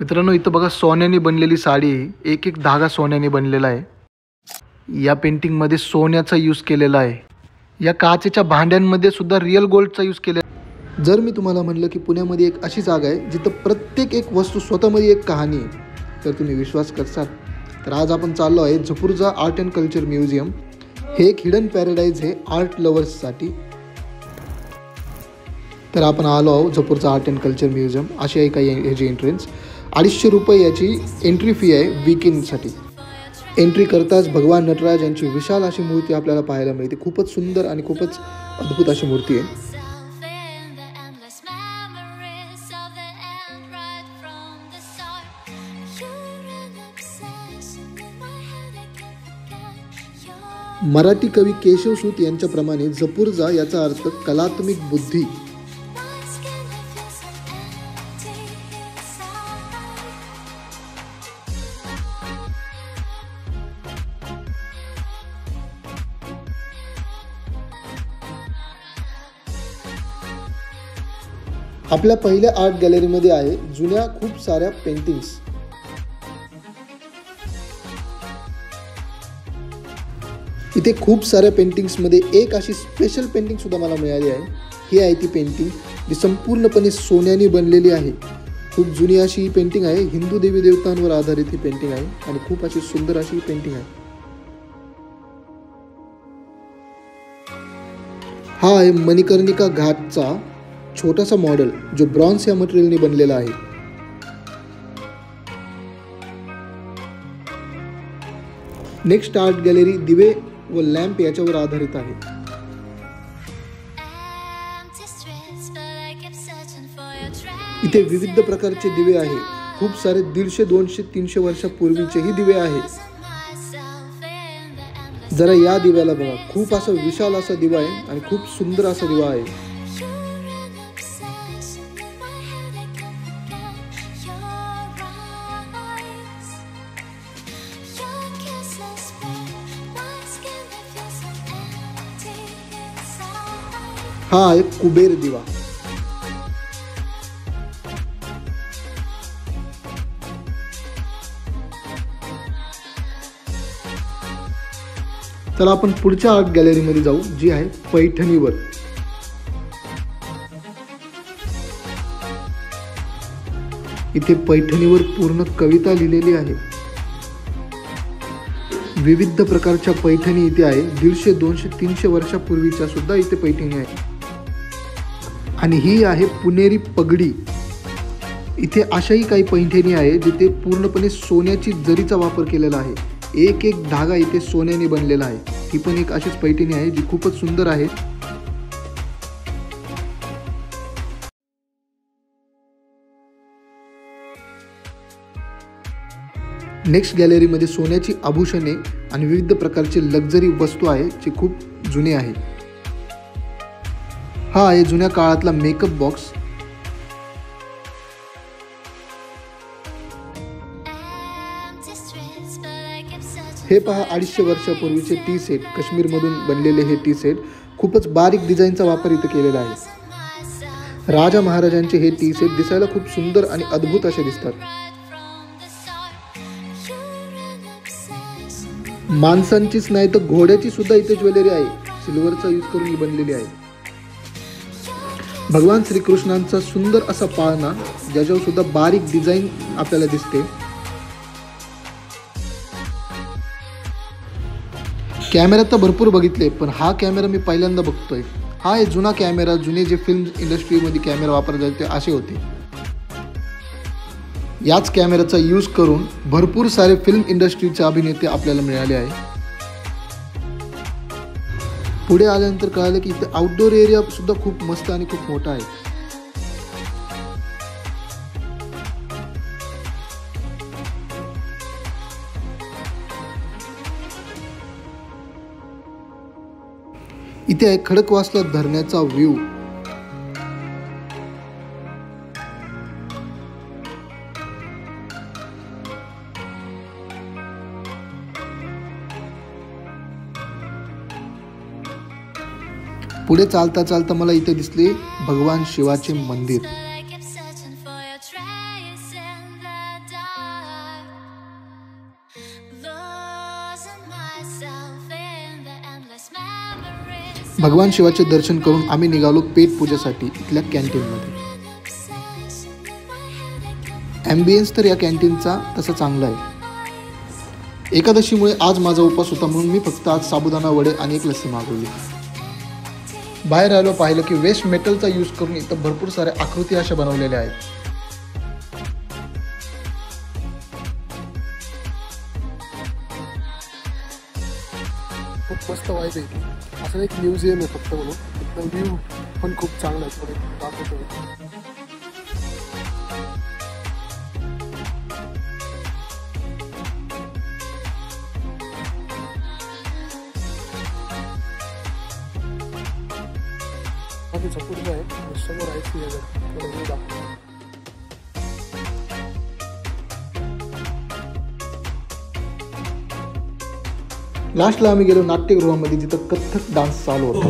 मित्रांनो, इथं बघा सोन्याने बनलेली साडी आहे. एक एक धागा सोन्याने बनलेला आहे. या पेंटिंगमध्ये सोन्याचा यूज केलेला आहे. या काचेच्या भांड्यांमध्ये सुद्धा रिअल गोल्डचा यूज केलेला आहे. जर मी तुम्हाला म्हणलं की पुण्यामध्ये एक अशी जागा आहे जिथं प्रत्येक एक वस्तू स्वतःमध्ये एक कहाणी आहे, तर तुम्ही विश्वास करसाल. तर आज आपण चाललो आहे Zapurza art and culture museum. हे एक हिडन पॅराडाईज आहे आर्ट लवर्ससाठी. तर आपण आलो आहोत Zapurza art and culture museum. अशी आहे काही ह्याची एंट्रन्स. 250 रुपये याची एंट्री फी आहे वीकेंडसाठी. एंट्री करताच भगवान नटराज यांची विशाल अशी मूर्ती आपल्याला पाहायला मिळते. खूपच सुंदर आणि खूपच अद्भुत अशी मूर्ती आहे. मराठी कवी केशवसूत यांच्याप्रमाणे झपूर्झा याचा अर्थ कलात्मक बुद्धी. आपल्या पहिल्या आर्ट गॅलरीमध्ये आहे जुन्या खूप साऱ्या पेंटिंग्स. इथे खूप साऱ्या पेंटिंग्समध्ये एक अशी स्पेशल पेंटिंग सुद्धा मला मिळाली आहे. ही आहे ती पेंटिंग जी संपूर्णपणे सोन्याने बनलेली आहे. खूप जुनी अशी ही पेंटिंग आहे. हिंदू देवी देवतांवर आधारित ही पेंटिंग आहे आणि खूप अशी सुंदर अशी ही पेंटिंग आहे. हा आहे मणिकर्णिका घाटचा छोटासा मॉडेल जो ब्रॉन्झ या मटेरियलने बनलेला आहे. नेक्स्ट आर्ट गॅलरी दिवे व लॅम्प याच्यावर आधारित आहे. इथे विविध प्रकारचे दिवे आहे. खूप सारे 150, 200, 300 वर्षापूर्वीचेही दिवे आहेत. जरा या दिव्याला बघा. खूप असा विशाल असा दिवा आहे आणि खूप सुंदर असा दिवा आहे. हा आहे कुबेर दिवा. तर आपण पुढच्या आर्ट गॅलरीमध्ये जाऊ जी आहे पैठणीवर. इथे पैठणीवर पूर्ण कविता लिहिलेली आहे. विविध प्रकारच्या पैठणी इथे आहे. 150, 200, 300 वर्षापूर्वीच्या सुद्धा इथे पैठणी आहे. आणि ही आहे पुणेरी पगडी. इथे अशाही काही पैठणी आहे जिथे पूर्णपणे सोन्याची जरीचा वापर केलेला आहे. एक एक धागा इथे सोन्याने बनलेला आहे. ही पण एक अशीच पैठणी आहे जी खूपच सुंदर आहे. नेक्स्ट गॅलरीमध्ये सोन्याची आभूषणे आणि विविध प्रकारचे लक्झरी वस्तू आहे जे खूप जुने आहे. हा आहे जुन्या काळातला मेकअप बॉक्स. हे पहा 250 वर्षापूर्वीचे टी सेट. काश्मीरमधून बनलेले हे टी सेट. खूपच बारीक डिझाईनचा वापर इथे केलेला आहे. राजा महाराजांचे हे टी सेट दिसायला खूप सुंदर आणि अद्भुत असे दिसतात. माणसांचीच नाही तर घोड्याची सुद्धा इथे ज्वेलरी आहे. सिल्वरचा यूज करून बनलेली आहे. भगवान श्रीकृष्णांचा सुंदर असा पाळणा ज्याच्यावर सुद्धा बारीक डिझाईन आपल्याला दिसते. कॅमेरा तर भरपूर बघितले पण हा कॅमेरा मी पहिल्यांदा बघतोय. हा आहे जुना कॅमेरा. जुने जे फिल्म इंडस्ट्रीमध्ये कॅमेरा वापरले जाते असे होते. याच कॅमेराचा यूज करून भरपूर सारे फिल्म इंडस्ट्रीचे अभिनेते आपल्याला मिळाले आहे. पुढे आल्यानंतर कळालं की इथे आउटडोर एरिया सुद्धा खूप मस्त आणि खूप मोठा आहे. इथे आहे खडकवासला धरणाचा व्ह्यू. पुढे चालता चालता मला इथे दिसले भगवान शिवाचे मंदिर. भगवान शिवाचे दर्शन करून आम्ही निघालो पेट पूजेसाठी इथल्या कॅन्टीनमध्ये. ॲम्बियन्स तर या कॅन्टीनचा तसा चांगला आहे. एकादशीमुळे आज माझा उपवास होता म्हणून मी फक्त आज साबुदाणा वडे आणि एक लस्सी मागवली. बाहेर आलो पाहिलं की वेस्ट मेटलचा यूज करून इथं भरपूर साऱ्या आकृती अशा बनवलेल्या आहेत. खूप मस्त वाईब आहे. असं एक म्युझियम आहे फक्त म्हणून. एकदम व्ह्यू पण खूप चांगला आहे. दाखवतो. बाकी पुढचं आहे समोर आहे ती दाखवतो. लास्टला आम्ही गेलो नाट्यगृहामध्ये जिथं कथ्थक डान्स चालू होता.